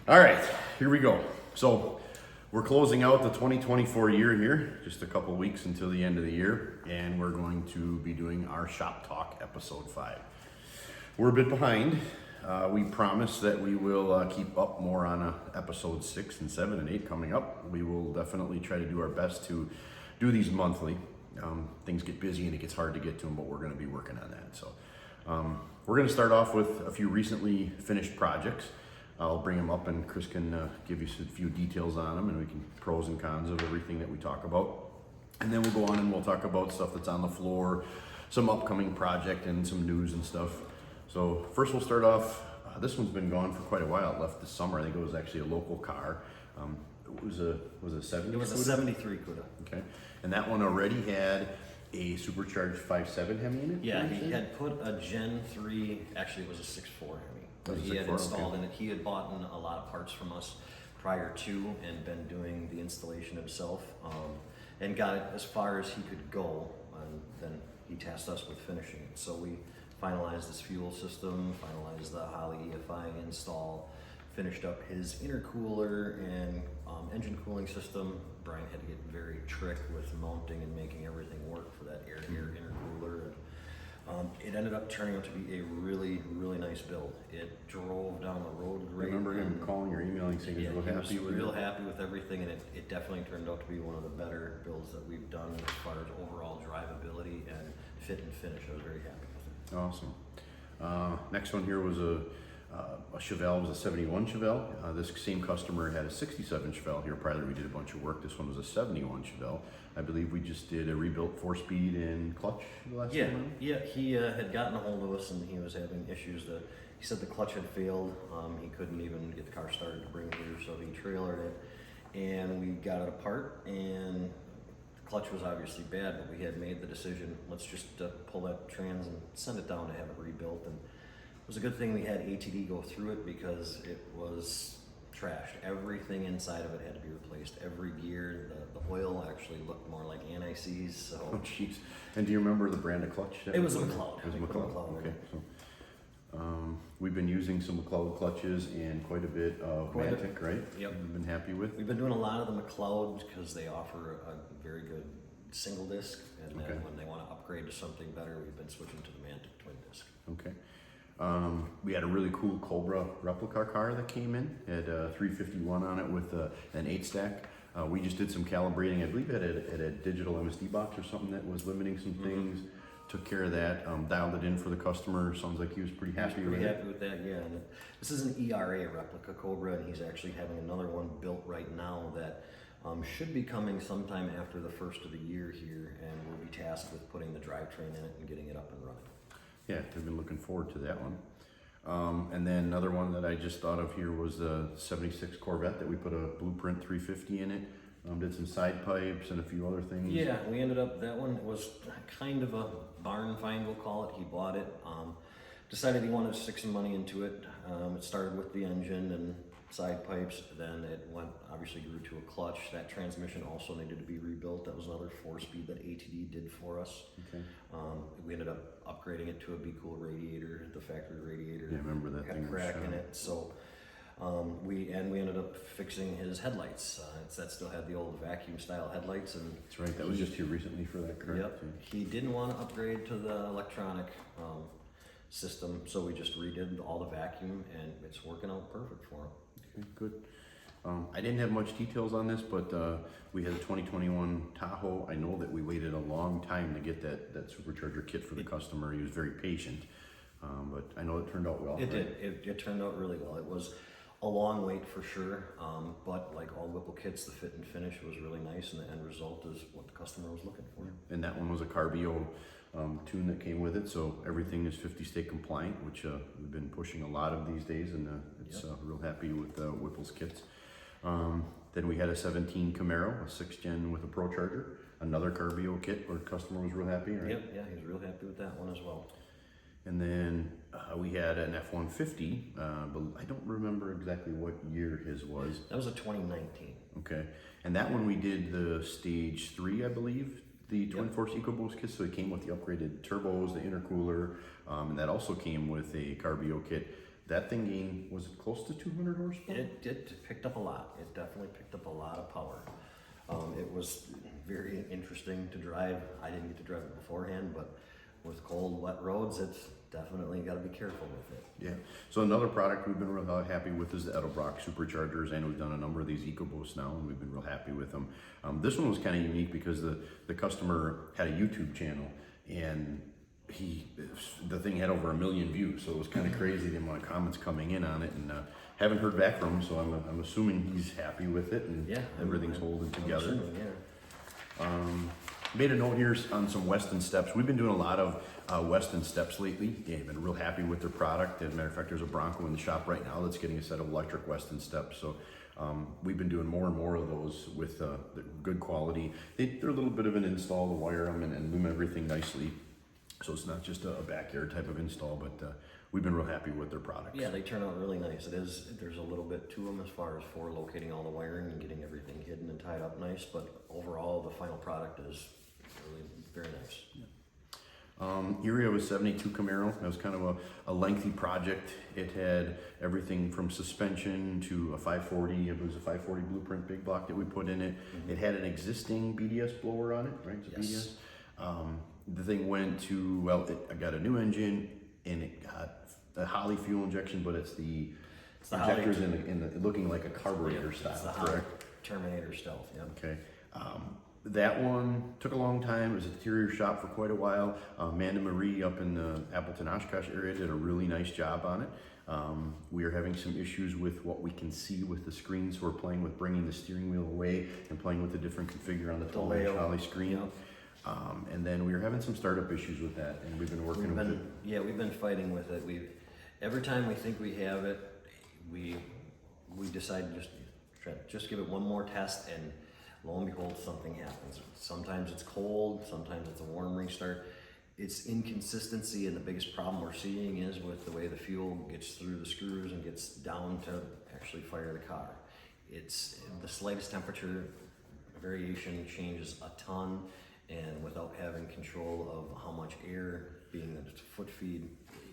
All right, here we go. So we're closing out the 2024 year here, just a couple weeks until the end of the year, and we're going to be doing our Shop Talk episode 5. We're a bit behind. We promise that we will keep up more on episode 6 and 7 and 8 coming up. We will definitely try to do our best to do these monthly. Things get busy and it gets hard to get to them, but we're going to be working on that. So we're going to start off with a few recently finished projects. I'll bring them up and Chris can give you a few details on them, and we can pros and cons of everything that we talk about. And then we'll go on and we'll talk about stuff that's on the floor, some upcoming project and some news and stuff. So first we'll start off, this one's been gone for quite a while. It left this summer. I think it was actually a local car. It was a 70? It was a 73 Cuda. Okay. And that one already had a supercharged 5.7 Hemi in it? Yeah, he had put a Gen 3, actually it was a 6.4 Hemi. But he had installed in it. He had bought in a lot of parts from us prior to and been doing the installation himself, and got it as far as he could go, and then he tasked us with finishing it. So we finalized his fuel system, finalized the Holley EFI install, finished up his intercooler and engine cooling system. Brian had to get very trick with mounting and making everything work for that air intercooler. It ended up turning out to be a really, really nice build. It drove down the road great. I remember him calling or emailing saying he was real happy with everything, and it definitely turned out to be one of the better builds that we've done as far as overall drivability and fit and finish. I was very happy with it. Awesome. Next one here was a Chevelle. It was a 71 Chevelle. This same customer had a 67 Chevelle here prior. We did a bunch of work. This one was a 71 Chevelle. I believe we just did a rebuilt 4-speed and clutch the last time. Yeah, he had gotten a hold of us and he was having issues. He said the clutch had failed. He couldn't even get the car started to bring it here, so he trailered it, and we got it apart. And the clutch was obviously bad, but we had made the decision, let's just pull that trans and send it down to have it rebuilt. And it was a good thing we had ATD go through it because it was trashed. Everything inside of it had to be replaced. Every gear, the oil actually looked more like anti-seize. So. Oh, jeez. And do you remember the brand of clutch? It was a McLeod. It was McLeod. Okay. So, we've been using some McLeod clutches and quite a bit of Mantic, right? Yep. We've been happy with. We've been doing a lot of the McLeod because they offer a very good single disc, and then when they want to upgrade to something better, we've been switching to the Mantic twin disc. Okay. We had a really cool Cobra replica car that came in. It had a 351 on it with an 8-stack. We just did some calibrating. I believe it had a digital MSD box or something that was limiting some things. Took care of that, dialed it in for the customer. Sounds like he was pretty happy with it. Pretty happy with that, yeah. And this is an ERA replica Cobra, and he's actually having another one built right now that should be coming sometime after the first of the year here, and we'll be tasked with putting the drivetrain in it and getting it up and running. Yeah, I've been looking forward to that one. And then another one that I just thought of here was the 76 Corvette that we put a Blueprint 350 in it. Did some side pipes and a few other things. Yeah, we ended up, that one was kind of a barn find, we'll call it. He bought it, decided he wanted to stick some money into it. It started with the engine and side pipes, then it obviously grew to a clutch. That transmission also needed to be rebuilt. That was another 4-speed that ATD did for us. Okay. We ended up upgrading it to a Be Cool radiator, the factory radiator. Yeah, I remember that thing. Had a crack in it, so we ended up fixing his headlights. That still had the old vacuum style headlights, and that's right. That was just here recently for that car. Yep. He didn't want to upgrade to the electronic system, so we just redid all the vacuum, and it's working out perfect for him. Okay, good. I didn't have much details on this, but we had a 2021 Tahoe. I know that we waited a long time to get that supercharger kit for the customer. He was very patient, but I know it turned out well. It did. It turned out really well. It was a long wait for sure, but like all Whipple kits, the fit and finish was really nice, and the end result is what the customer was looking for. And that one was a Carbio tune that came with it, so everything is 50 state compliant, which we've been pushing a lot of these days, and it's real happy with Whipple's kits. Then we had a 17 Camaro, a 6th gen with a Pro Charger, another Carbio kit where the customer was real happy, right? Yep, yeah, he was real happy with that one as well. And then we had an F-150, but I don't remember exactly what year his was. That was a 2019. Okay, and that one we did the stage 3, I believe, the Twin Force EcoBoost kit, so it came with the upgraded turbos, the intercooler, and that also came with a Carbio kit. That thing gained, was it close to 200 horsepower? It picked up a lot. It definitely picked up a lot of power. It was very interesting to drive. I didn't get to drive it beforehand, but with cold, wet roads, it's definitely got to be careful with it. Yeah. So another product we've been real happy with is the Edelbrock superchargers, and we've done a number of these EcoBoosts now, and we've been real happy with them. This one was kind of unique because the customer had a YouTube channel, and the thing had over 1 million views, so it was kind of crazy the amount of comments coming in on it, and haven't heard back from him, so I'm assuming he's happy with it, and everything's holding together. Assuming, yeah. Made a note here on some Weston steps. We've been doing a lot of Weston steps lately. Yeah, been real happy with their product. As a matter of fact, there's a Bronco in the shop right now that's getting a set of electric Weston steps. So we've been doing more and more of those with the good quality. They're a little bit of an install to wire them and loom everything nicely. So it's not just a backyard type of install, but we've been real happy with their products. Yeah, they turn out really nice. There's a little bit to them as far as for locating all the wiring and getting everything hidden and tied up nice, but overall the final product is really very nice. Yeah. Here we have a 72 Camaro. That was kind of a lengthy project. It had everything from suspension to a 540. It was a 540 blueprint big block that we put in it. Mm-hmm. It had an existing BDS blower on it, right? It's yes. BDS. The thing went to, well, I got a new engine, and it got a Holley fuel injection, but it's the injectors in the looking like a carburetor style. It's the Holley Terminator Stealth. Yeah. Okay. That one took a long time. It was a interior shop for quite a while. Amanda Marie up in the Appleton Oshkosh area did a really nice job on it. We are having some issues with what we can see with the screen, so we're playing with bringing the steering wheel away and playing with the different configure on the 12-inch Holley screen. Yep. And then we were having some startup issues with that, and we've been working with it. Yeah, we've been fighting with it. Every time we think we have it, we decide to just give it one more test, and lo and behold, something happens. Sometimes it's cold, sometimes it's a warm restart. It's inconsistency, and the biggest problem we're seeing is with the way the fuel gets through the screws and gets down to actually fire the car. It's the slightest temperature variation changes a ton, and without having control of how much air being that it's foot feed,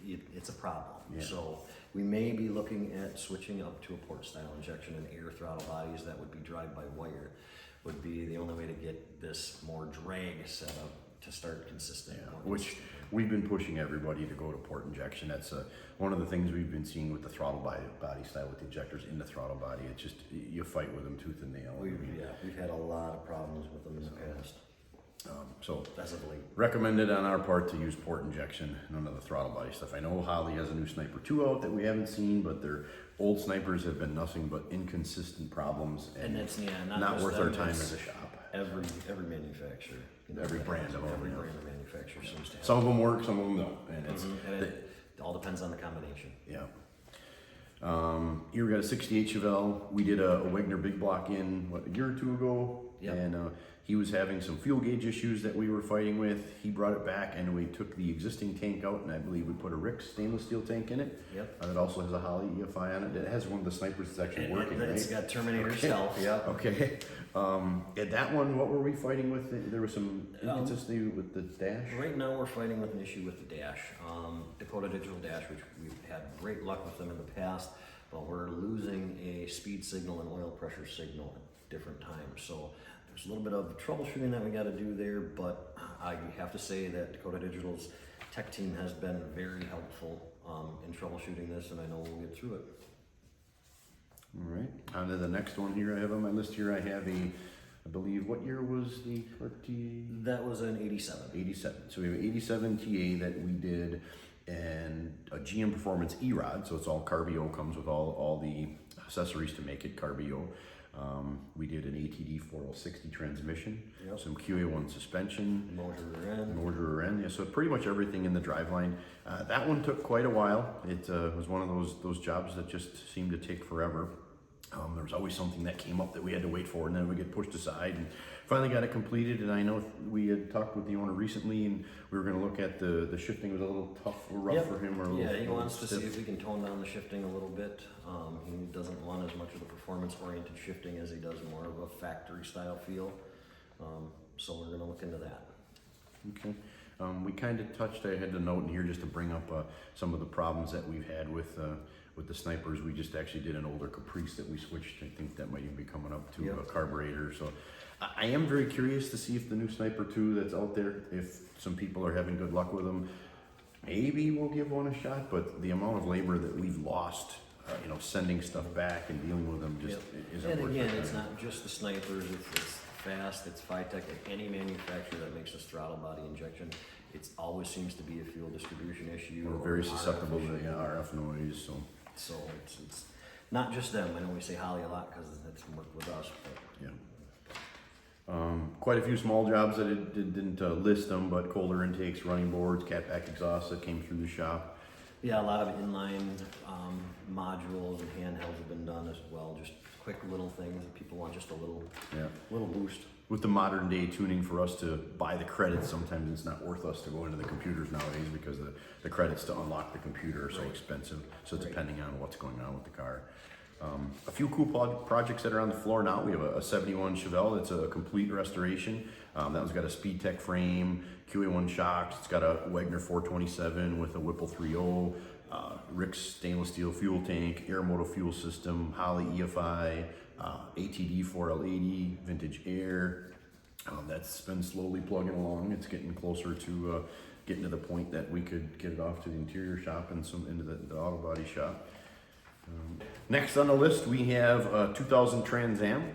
it's a problem. Yeah. So we may be looking at switching up to a port style injection and air throttle bodies that would be drive-by-wire would be the only way to get this more drag set up to start consistent. Yeah, which we've been pushing everybody to go to port injection. That's one of the things we've been seeing with the throttle body style with the injectors in the throttle body. It's just, you fight with them tooth and nail. We've had a lot of problems with them in the past. So definitely recommended on our part to use port injection, none of the throttle body stuff. I know Holley has a new Sniper 2 out that we haven't seen, but their old snipers have been nothing but inconsistent problems, and it's not worth our time as a shop. Every manufacturer, every brand of manufacturer seems to have. Some of them work, some of them don't, and it all depends on the combination. Yeah. Here we got a 68 Chevelle. We did a Wegner big block a year or two ago, yep. And he was having some fuel gauge issues that we were fighting with. He brought it back, and we took the existing tank out, and I believe we put a Rick's stainless steel tank in it. Yep. It also has a Holley EFI on it. It has one of the snipers that's actually working, right? It's got Terminator Stealth, yeah. Okay. At that one, what were we fighting with? There was some inconsistency with the dash? Right now we're fighting with an issue with the dash. Dakota Digital Dash, which we've had great luck with them in the past, but we're losing a speed signal and oil pressure signal at different times. So there's a little bit of troubleshooting that we got to do there, but I have to say that Dakota Digital's tech team has been very helpful in troubleshooting this, and I know we'll get through it. All right, on to the next one here. I have on my list here, I have I believe, what year was the That was an 87. 87. So we have an 87 TA that we did, and a GM Performance E-Rod, so it's all Carbio, comes with all the accessories to make it Carbio. We did an ATD 4060 transmission, yep. Some QA1 suspension, motor rear end, yeah, so pretty much everything in the driveline. That one took quite a while. It was one of those jobs that just seemed to take forever. There was always something that came up that we had to wait for, and then we get pushed aside, and finally got it completed. And I know we had talked with the owner recently, and we were going to look at the shifting was a little tough or rough for him, or he wants to see if we can tone down the shifting a little bit. He doesn't want as much of the performance-oriented shifting as he does more of a factory-style feel. So we're going to look into that. Okay. We kind of touched, I had a note in here just to bring up some of the problems that we've had with the snipers. We just actually did an older Caprice that we switched. I think that might even be coming up to a carburetor. So I am very curious to see if the new Sniper 2 that's out there, if some people are having good luck with them, maybe we'll give one a shot. But the amount of labor that we've lost, sending stuff back and dealing with them just isn't worth it. And again, it's not just the snipers, it's Fast, it's Phytech, at any manufacturer that makes this throttle body injection, it always seems to be a fuel distribution issue. We're very susceptible to RF noise, so it's not just them. I know we say Holly a lot because it's worked with us, but quite a few small jobs that it didn't list them, but colder intakes, running boards, catback exhausts that came through the shop. Yeah, a lot of inline modules and handhelds have been done as well. Just quick little things that people want, just a little boost. With the modern day tuning, for us to buy the credits, sometimes it's not worth us to go into the computers nowadays because the credits to unlock the computer are so expensive. So depending on what's going on with the car. A few cool projects that are on the floor now. We have a 71 Chevelle that's a complete restoration. That one's got a SpeedTech frame, QA1 shocks. It's got a Wagner 427 with a Whipple 3.0, Rick's stainless steel fuel tank, Aeromotive fuel system, Holly EFI, ATD 4L80, vintage air. That's been slowly plugging along. It's getting closer to getting to the point that we could get it off to the interior shop and some into the auto body shop. Next on the list, we have a 2000 Trans Am.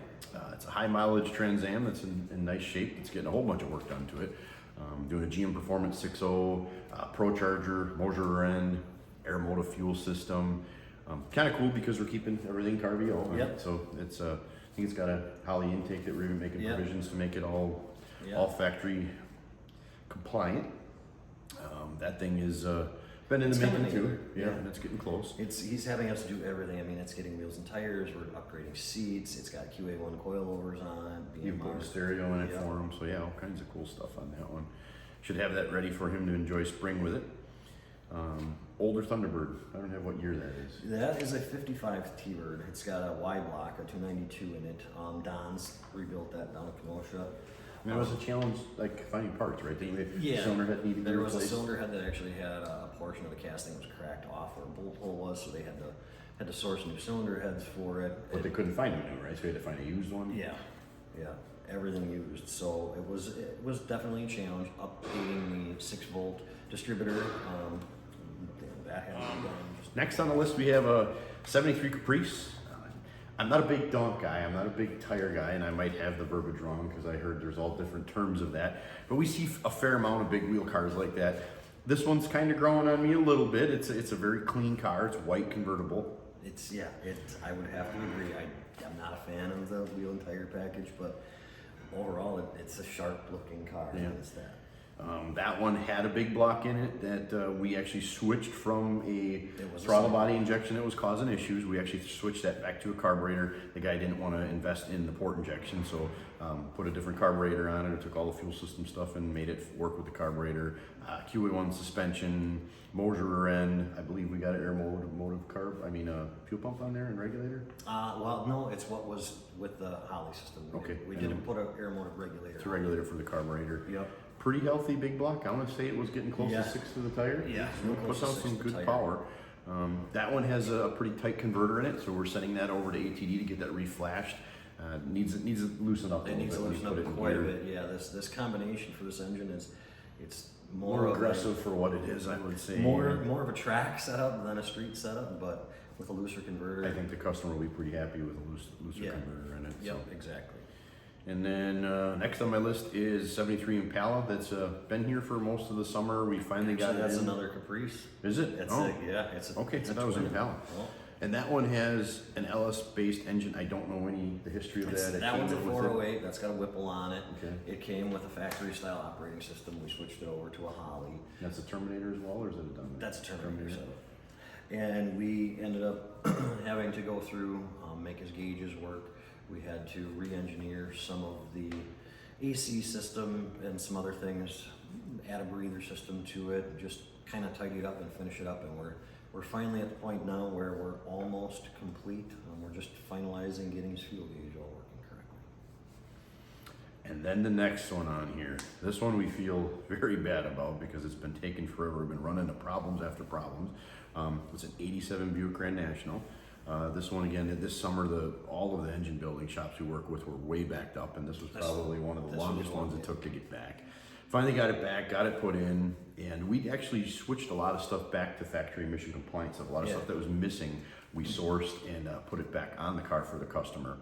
It's a high mileage Trans Am that's in nice shape. It's getting a whole bunch of work done to it. Doing a GM Performance 6.0, Pro Charger, Motor end, Aeromotive fuel system. Kind of cool because we're keeping everything Carvio. Yep. So it's I think it's got a Holly intake that we're even making provisions to make it all factory compliant. That thing is been in the making too. Yeah, and it's getting close. He's having us do everything. I mean, it's getting wheels and tires. We're upgrading seats. It's got QA1 coilovers on it. You put a stereo in it for him. So yeah, all kinds of cool stuff on that one. Should have that ready for him to enjoy spring with it. Older Thunderbird. I don't have what year that is. That is a 55 T-Bird. It's got a Y block, a 292 in it. Don's rebuilt that down at Kenosha. And it was a challenge, like finding parts, right? The cylinder head needed to be There was replaced. a cylinder head that actually had a portion of the casting was cracked off where a bolt hole was, so they had to source new cylinder heads for it. But they couldn't find a new, right? So you had to find a used one. Yeah, everything used. So it was definitely a challenge. Updating the 6-volt distributor. That had to be done. Next on the list, we have a 73 Caprice. I'm not a big donk guy, I'm not a big tire guy, and I might have the verbiage wrong because I heard there's all different terms of that. But we see a fair amount of big wheel cars like that. This one's kind of growing on me a little bit. It's a very clean car. It's white convertible. I would have to agree. I'm not a fan of the wheel and tire package, but overall, it's a sharp looking car. Yeah. It's that. That one had a big block in it that we actually switched from a throttle body injection that was causing issues. We actually switched that back to a carburetor. The guy didn't want to invest in the port injection, so put a different carburetor on it. It took all the fuel system stuff and made it work with the carburetor. QA1 suspension, motor end. I believe we got an fuel pump on there and regulator. Well, no, it's what was with the Holly system. We didn't put an air motor regulator. It's a regulator for the carburetor. Yep. Pretty healthy big block. I want to say it was getting close to 6 to the tire. Yeah, puts out some good power. That one has a pretty tight converter in it, so we're sending that over to ATD to get that reflashed. Needs to loosen up. It needs to loosen up quite a bit. Yeah, this combination for this engine it's more aggressive for what it is. I would say more of a track setup than a street setup, but with a looser converter. I think the customer will be pretty happy with a looser converter in it. Yep, exactly. And then next on my list is 73 Impala. That's been here for most of the summer. We finally got it. That's another Caprice. Is it? It's okay. I thought it was an Impala. Well, and that one has an LS-based engine. I don't know the history of that. That one's a 408. That's got a Whipple on it. Okay. It came with a factory-style operating system. We switched it over to a Holly. That's a Terminator as well, or is it a Dyno? That's a Terminator setup. And we ended up having to go through, make his gauges work. We had to re-engineer some of the AC system and some other things, add a breather system to it, just kind of tidy it up and finish it up. And we're finally at the point now where we're almost complete. We're just finalizing getting his fuel gauge all working correctly. And then the next one on here, this one we feel very bad about because it's been taking forever. We've been running into problems after problems. It's an 87 Buick Grand National. This one again, this summer, all of the engine building shops we work with were way backed up, and this was probably one of the longest ones it took to get back. Finally got it back, got it put in, and we actually switched a lot of stuff back to factory emission compliance. A lot of stuff that was missing, we sourced and put it back on the car for the customer.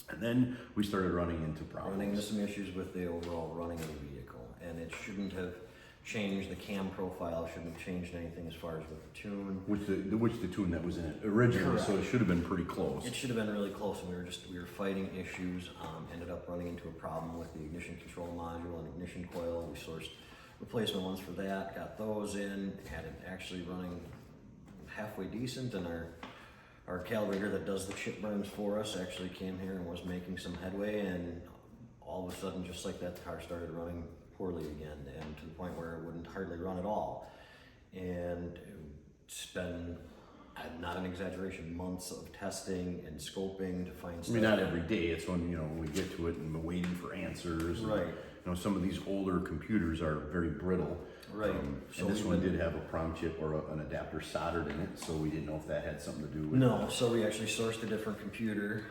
And then we started running into problems. Running into some issues with the overall running of the vehicle, and it shouldn't have changed. The cam profile shouldn't have changed anything as far as with the tune. Which the tune that was in it originally, Correct. so it should have been pretty close. It should have been really close, and we were fighting issues. Ended up running into a problem with the ignition control module and ignition coil. We sourced replacement ones for that, got those in, had it actually running halfway decent, and our calibrator that does the chip burns for us actually came here and was making some headway, and all of a sudden, just like that, the car started running poorly again, and to the point where it wouldn't hardly run at all. And it's been, not an exaggeration, months of testing and scoping to find stuff. I mean, not every day. It's when when we get to it and we're waiting for answers. Right. And, some of these older computers are very brittle. Right. So and this one did have a prom chip or an adapter soldered in it, so we didn't know if that had something to do with it. No, so we actually sourced a different computer,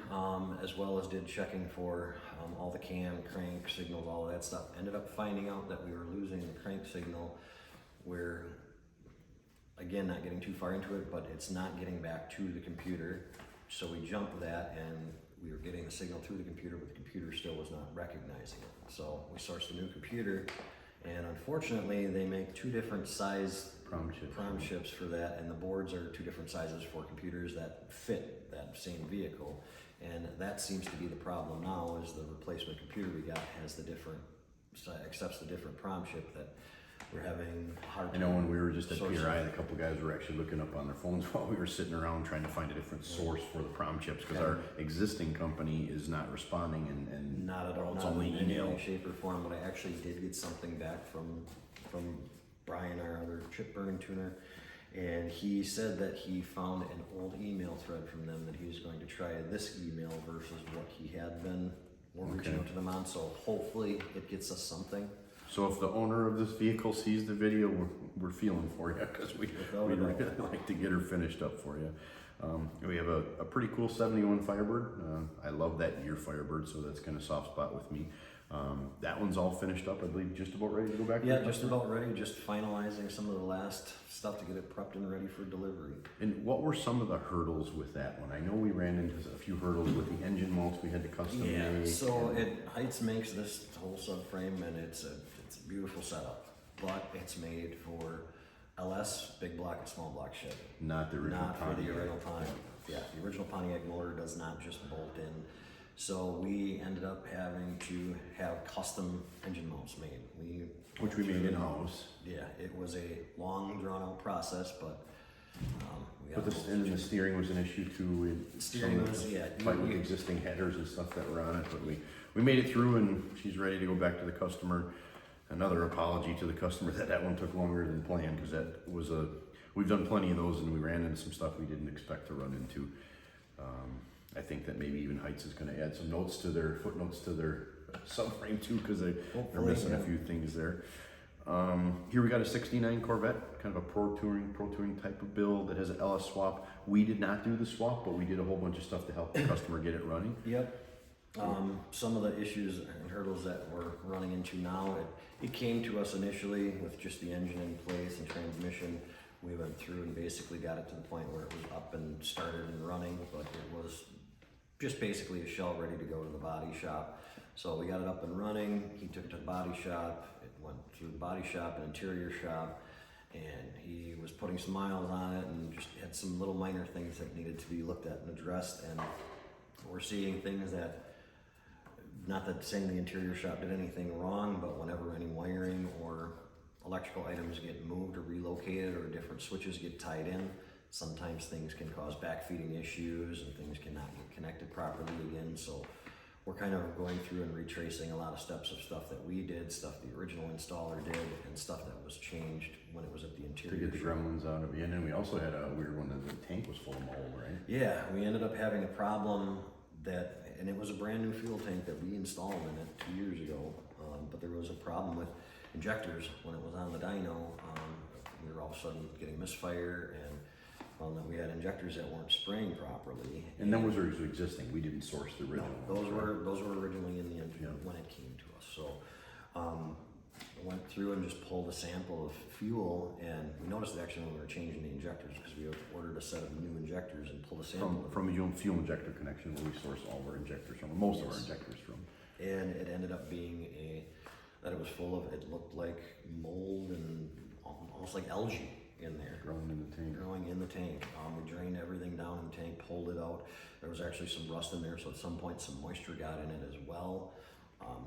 as well as did checking for all the cam, crank signals, all of that stuff. Ended up finding out that we were losing the crank signal. We're, again, not getting too far into it, but it's not getting back to the computer. So we jumped that, and we were getting the signal through the computer, but the computer still was not recognizing it. So we sourced a new computer, and unfortunately they make two different size Prom chips for that, and the boards are two different sizes for computers that fit that same vehicle. And that seems to be the problem now, is the replacement computer we got accepts the different prom chip that we're having a hard time. I know when we were just at sourcing. PRI, a couple guys were actually looking up on their phones while we were sitting around trying to find a different source for the prom chips, because our existing company is not responding and Not at all, it's not only in any email. way, shape, or form, but I actually did get something back from Brian, our other chip burn tuner, and he said that he found an old email thread from them that he was going to try this email versus what he had been reaching out to them on, so hopefully it gets us something. So if the owner of this vehicle sees the video, we're feeling for you, because we'd really like to get her finished up for you. We have a pretty cool 71 Firebird. I love that year Firebird, so that's kind of soft spot with me. That one's all finished up, I believe, just about ready to go back. Yeah, just about ready, just finalizing some of the last stuff to get it prepped and ready for delivery. And what were some of the hurdles with that one? I know we ran into a few hurdles with the engine mounts we had to custom make. So Heights makes this whole subframe, and it's a beautiful setup, but it's made for LS, big block and small block Chevy. Not the original Not for the original Pontiac. Yeah, the original Pontiac motor does not just bolt in. So we ended up having to have custom engine mounts made. Which we made in-house. Yeah, it was a long, drawn-out process, but we got And then the steering was an issue too. Steering was, Fight with existing headers and stuff that were on it, but we made it through, and she's ready to go back to the customer. Another apology to the customer that one took longer than planned, because that was we've done plenty of those, and we ran into some stuff we didn't expect to run into. I think that maybe even Heights is going to add some footnotes to their subframe too, because they're missing a few things there. Here we got a 69 Corvette, kind of a pro touring type of build that has an LS swap. We did not do the swap, but we did a whole bunch of stuff to help the customer get it running. Yep. Some of the issues and hurdles that we're running into now, it came to us initially with just the engine in place and transmission. We went through and basically got it to the point where it was up and started and running, but it was just basically a shell ready to go to the body shop. So we got it up and running. He took it to the body shop. It went through the body shop and interior shop, and he was putting some miles on it and just had some little minor things that needed to be looked at and addressed. And we're seeing things that, not that saying the interior shop did anything wrong, but whenever any wiring or electrical items get moved or relocated, or different switches get tied in, sometimes things can cause backfeeding issues and things cannot get connected properly again. So we're kind of going through and retracing a lot of steps of stuff that we did, stuff the original installer did, and stuff that was changed when it was at the interior. To get the gremlins out of it. And then we also had a weird one that the tank was full of mold, right? Yeah, we ended up having a problem that and it was a brand new fuel tank that we installed in it 2 years ago. But there was a problem with injectors when it was on the dyno. We were all of a sudden getting misfire and found that we had injectors that weren't spraying properly. And those were existing. We didn't source the original. No, those were originally in the engine when it came to us. So I went through and just pulled a sample of fuel, and we noticed it actually when we were changing the injectors, because we ordered a set of new injectors and pulled a sample from a fuel injector connection where we source all of our injectors from, or most of our injectors from. And it ended up being that it was full of, it looked like mold and almost like algae in there. Growing in the tank. Growing in the tank. We drained everything down in the tank, pulled it out. There was actually some rust in there, so at some point some moisture got in it as well.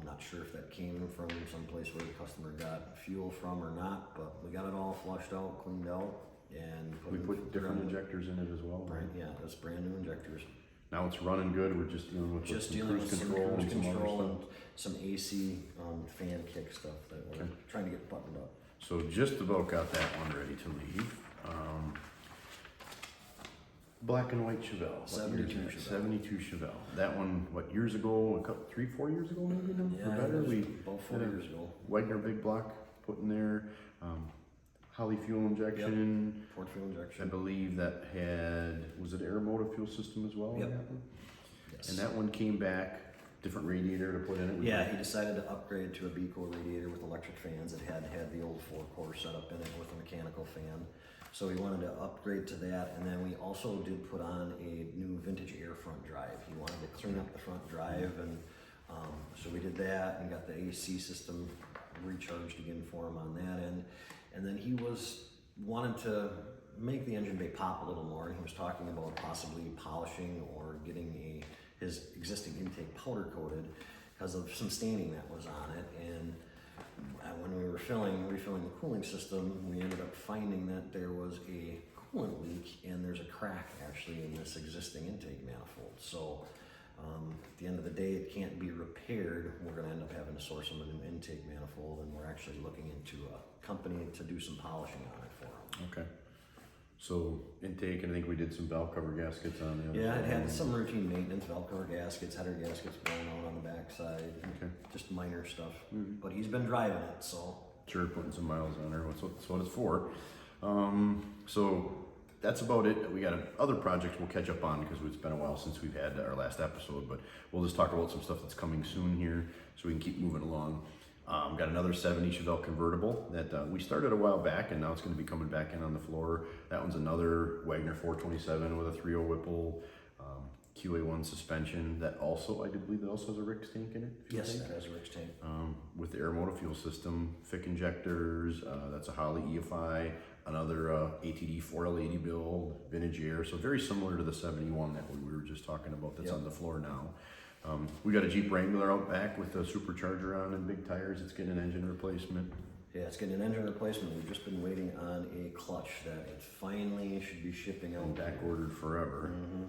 Not sure if that came from someplace where the customer got fuel from or not, but we got it all flushed out, cleaned out, and we put different injectors in it as well. Right? Yeah, that's brand new injectors. Now it's running good. We're just dealing with some cruise control and some other stuff. Some AC fan kick stuff that we're trying to get buttoned up. So just about got that one ready to leave. Black and white Chevelle. 72 Chevelle. 72 Chevelle. That one, what, years ago? 3-4 years ago, maybe? Yeah, better. About 4 years ago. Wagner big block put in there. Holly fuel injection. Yep. Port fuel injection. I believe that had, was it Aeromotive fuel system as well? Yep. Yes. And that one came back, different radiator to put in it. Yeah, he decided to upgrade to a B-core radiator with electric fans. It had the old 4-core setup in it with a mechanical fan. So we wanted to upgrade to that, and then we also did put on a new vintage air front drive. He wanted to clean up the front drive, and so we did that and got the AC system recharged again for him on that end. And then he wanted to make the engine bay pop a little more, and he was talking about possibly polishing or getting his existing intake powder coated because of some staining that was on it. And when we were refilling the cooling system, we ended up finding that there was a coolant leak, and there's a crack actually in this existing intake manifold. So at the end of the day, it can't be repaired. We're going to end up having to source him a new intake manifold, and we're actually looking into a company to do some polishing on it for him. Okay. So intake, and I think we did some valve cover gaskets on the other side. It had some routine maintenance, valve cover gaskets, header gaskets blown out on the backside. Okay. Just minor stuff. Mm-hmm. But he's been driving it, so. Sure, putting some miles on there. That's what it's for. So that's about it. We got other projects we'll catch up on because it's been a while since we've had our last episode, but we'll just talk about some stuff that's coming soon here so we can keep moving along. Got another 70 Chevelle convertible that we started a while back, and now it's going to be coming back in on the floor. That one's another Wagner 427 with a 3.0 Whipple, QA1 suspension. That also, I believe, that also has a Rick's tank in it. Yes, it has a Rick's tank. With the Aeromotive fuel system, thick injectors. That's a Holly EFI, another ATD 4L80 build, vintage air. So very similar to the 71 that we were just talking about. That's on the floor now. We got a Jeep Wrangler out back with a supercharger on and big tires. It's getting an engine replacement. Yeah, it's getting an engine replacement. We've just been waiting on a clutch that it finally should be shipping out. Back ordered forever. Mm-hmm.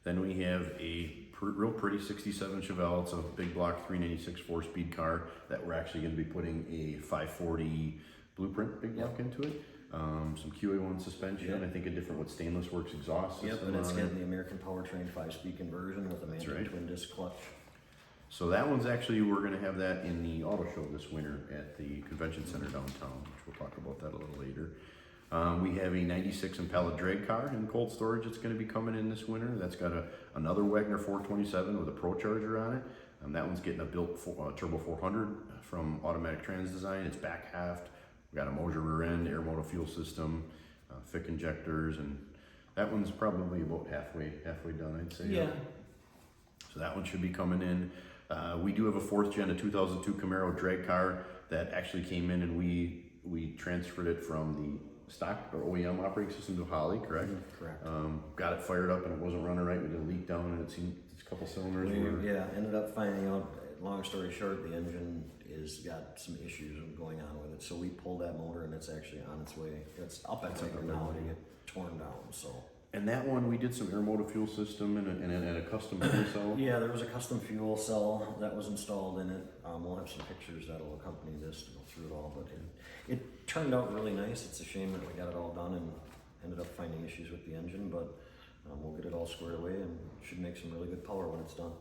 Then we have a real pretty 67 Chevelle. It's a big block 396 4-speed car that we're actually going to be putting a 540 blueprint big block into it. Some QA1 suspension. I think a different Stainless Works exhaust system. Yep, and it's getting the American Powertrain 5-speed conversion with a manual twin disc clutch. So that one's actually, we're going to have that in the auto show this winter at the convention center downtown, which we'll talk about that a little later. We have a 96 Impala drag car in cold storage that's going to be coming in this winter. That's got another Wagner 427 with a Pro Charger on it. That one's getting a built Turbo 400 from Automatic Trans Design. It's back halved. We got a Moser rear end, Aeromotive fuel system, thick injectors, and that one's probably about halfway done, I'd say. Yeah. So that one should be coming in. We do have a 4th gen, a 2002 Camaro drag car that actually came in, and we transferred it from the stock or OEM operating system to Holly, correct? Correct. Got it fired up and it wasn't running right. We did a leak down and it seemed a couple cylinders were... Yeah, ended up finding out, long story short, the engine got some issues going on with it. So we pulled that motor and it's actually on its way. It's up at it now to get torn down, so. And that one, we did some Aeromotive fuel system and a custom fuel cell. Yeah, there was a custom fuel cell that was installed in it. We'll have some pictures that'll accompany this to go through it all, but it turned out really nice. It's a shame that we got it all done and ended up finding issues with the engine, but we'll get it all squared away and should make some really good power when it's done.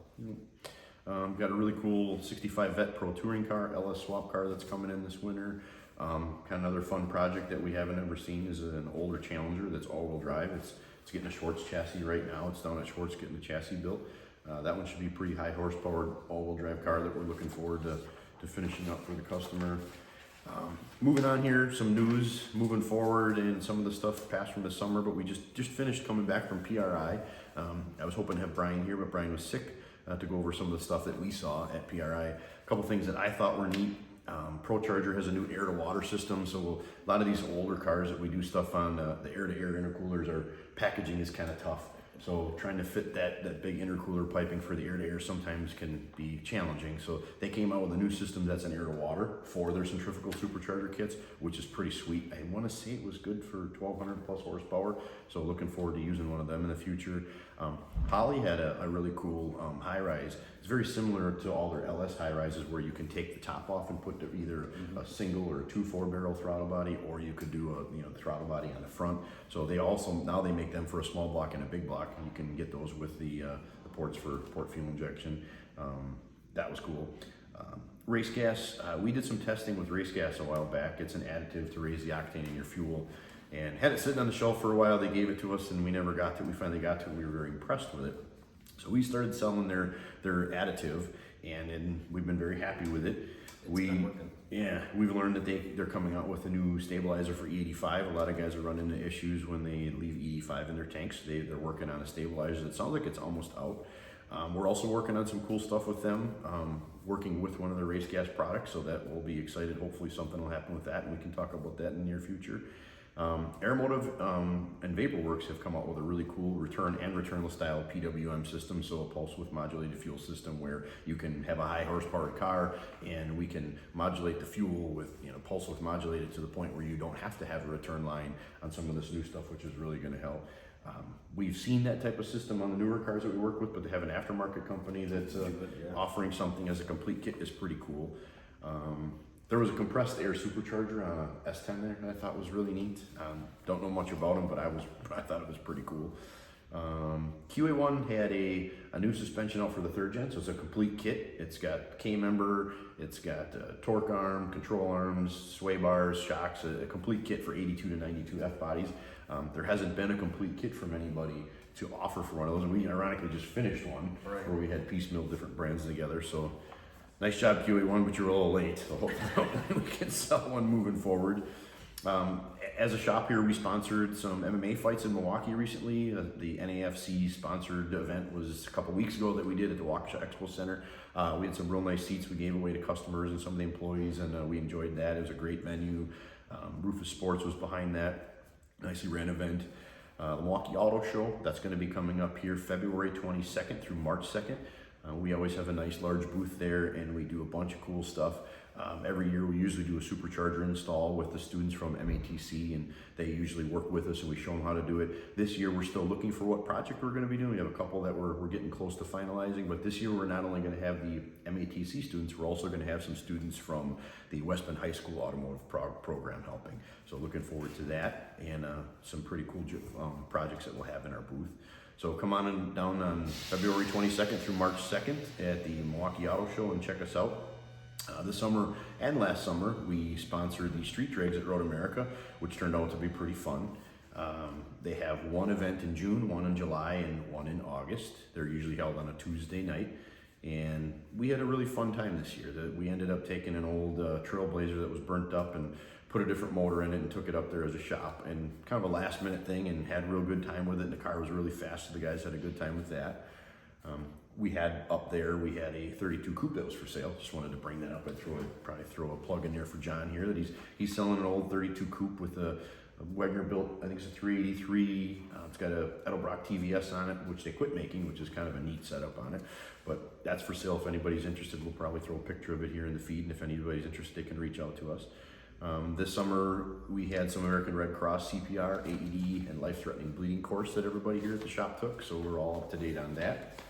Got a really cool 65 Vet Pro Touring car, LS swap car that's coming in this winter. Kind of another fun project that we haven't ever seen is an older Challenger that's all-wheel drive. It's getting a Schwartz chassis right now. It's down at Schwartz getting the chassis built. That one should be a pretty high horsepower all-wheel drive car that we're looking forward to finishing up for the customer. Moving on here, some news moving forward and some of the stuff passed from the summer, but we just finished coming back from PRI. I was hoping to have Brian here, but Brian was sick to go over some of the stuff that we saw at PRI. A couple things that I thought were neat. ProCharger has a new air-to-water system, so a lot of these older cars that we do stuff on, the air-to-air intercoolers, our packaging is kind of tough. So trying to fit that big intercooler piping for the air-to-air sometimes can be challenging. So they came out with a new system that's an air-to-water for their centrifugal supercharger kits, which is pretty sweet. I want to say it was good for 1,200 plus horsepower, so looking forward to using one of them in the future. Holley had a really cool high-rise. It's very similar to all their LS high-rises where you can take the top off and put either a single or a 2 4-barrel throttle body, or you could do the throttle body on the front. So they also, now they make them for a small block and a big block. You can get those with the ports for port fuel injection. That was cool. Race gas, we did some testing with race gas a while back. It's an additive to raise the octane in your fuel. And had it sitting on the shelf for a while. They gave it to us and we never got to it. We finally got to it and we were very impressed with it. So we started selling their additive and we've been very happy with it. We've learned that they're coming out with a new stabilizer for E85. A lot of guys are running into issues when they leave E85 in their tanks. They're working on a stabilizer that sounds like it's almost out. We're also working on some cool stuff with them, working with one of their race gas products, so that we'll be excited. Hopefully something will happen with that and we can talk about that in the near future. Aeromotive and Vaporworks have come out with a really cool return and returnless style PWM system, so a pulse width modulated fuel system where you can have a high horsepower car and we can modulate the fuel with pulse width modulated to the point where you don't have to have a return line on some of this new stuff, which is really going to help. We've seen that type of system on the newer cars that we work with, but they have an aftermarket company that's offering something as a complete kit is pretty cool. There was a compressed air supercharger on a S10 there that I thought was really neat. Don't know much about them, but I thought it was pretty cool. QA1 had a new suspension out for the 3rd gen, so it's a complete kit. It's got K-member, it's got torque arm, control arms, sway bars, shocks, a complete kit for 82 to 92 F bodies. There hasn't been a complete kit from anybody to offer for one of those, and we ironically just finished one where we had piecemeal different brands together. So nice job, QA1, but you're a little late. So hopefully we can sell one moving forward. As a shop here, we sponsored some MMA fights in Milwaukee recently. The NAFC sponsored event was a couple weeks ago that we did at the Waukesha Expo Center. We had some real nice seats we gave away to customers and some of the employees, and we enjoyed that. It was a great venue. Rufus Sports was behind that. Nicely ran event. The Milwaukee Auto Show, that's going to be coming up here February 22nd through March 2nd. We always have a nice large booth there and we do a bunch of cool stuff. Every year we usually do a supercharger install with the students from MATC and they usually work with us and we show them how to do it. This year we're still looking for what project we're going to be doing. We have a couple that we're getting close to finalizing, but this year we're not only going to have the MATC students, we're also going to have some students from the West Bend High School Automotive program helping. So looking forward to that and some pretty cool projects that we'll have in our booth. So come on down on February 22nd through March 2nd at the Milwaukee Auto Show and check us out. This summer and last summer, we sponsored the Street Drags at Road America, which turned out to be pretty fun. They have one event in June, one in July, and one in August. They're usually held on a Tuesday night. And we had a really fun time this year. We ended up taking an old Trailblazer that was burnt up and put a different motor in it and took it up there as a shop, and kind of a last minute thing, and had a real good time with it. And the car was really fast, so the guys had a good time with that. We had up there, we had a 32 coupe that was for sale. Just wanted to bring that up and probably throw a plug in there for John here, that he's selling an old 32 coupe with a Wegner built, I think it's a 383. It's got a Edelbrock TVS on it, which they quit making, which is kind of a neat setup on it. But that's for sale if anybody's interested. We'll probably throw a picture of it here in the feed, and if anybody's interested, they can reach out to us. This summer, we had some American Red Cross CPR, AED, and life-threatening bleeding course that everybody here at the shop took, so we're all up to date on that.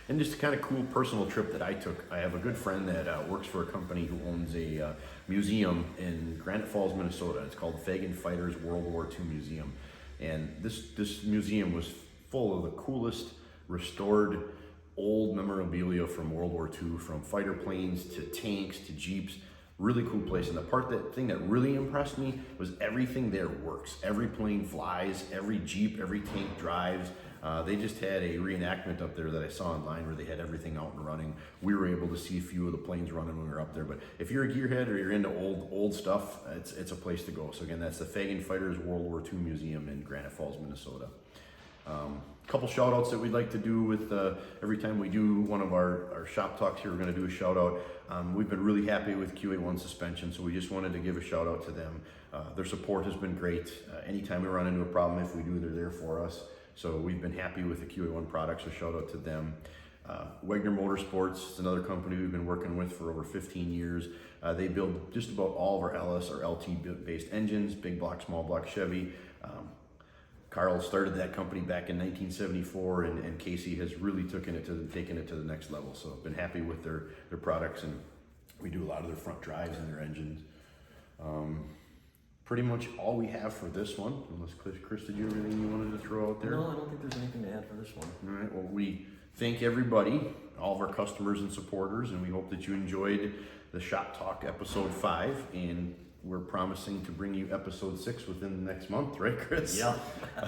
And just a kind of cool personal trip that I took. I have a good friend that works for a company who owns a museum in Granite Falls, Minnesota. It's called Fagan Fighters World War II Museum. And this museum was full of the coolest restored old memorabilia from World War II, from fighter planes to tanks to Jeeps. Really cool place. And the thing that really impressed me was everything there works. Every plane flies, every Jeep, every tank drives. They just had a reenactment up there that I saw online where they had everything out and running. We were able to see a few of the planes running when we were up there. But if you're a gearhead or you're into old stuff, it's a place to go. So again, that's the Fagan Fighters World War II Museum in Granite Falls, Minnesota. Couple shout outs that we'd like to do with every time we do one of our shop talks here, we're going to do a shout out. We've been really happy with QA1 suspension, so we just wanted to give a shout out to them. Their support has been great. Anytime we run into a problem, if we do, they're there for us. So we've been happy with the QA1 products, so shout out to them. Wagner Motorsports is another company we've been working with for over 15 years. They build just about all of our LS or LT based engines, big block, small block Chevy. Carl started that company back in 1974, and Casey has really taken it to the next level. So I've been happy with their products, and we do a lot of their front drives and their engines. Pretty much all we have for this one, unless Chris, did you have anything you wanted to throw out there? No, I don't think there's anything to add for this one. All right, well, we thank everybody, all of our customers and supporters, and we hope that you enjoyed the Shop Talk episode 5, and we're promising to bring you episode 6 within the next month, right, Chris? Yeah.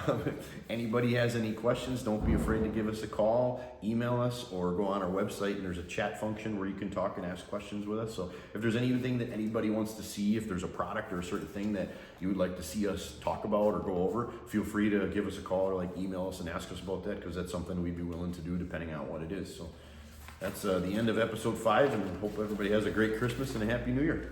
If anybody has any questions, don't be afraid to give us a call, email us, or go on our website, and there's a chat function where you can talk and ask questions with us. So if there's anything that anybody wants to see, if there's a product or a certain thing that you would like to see us talk about or go over, feel free to give us a call or like email us and ask us about that, because that's something we'd be willing to do depending on what it is. So that's the end of episode 5, and hope everybody has a great Christmas and a Happy New Year.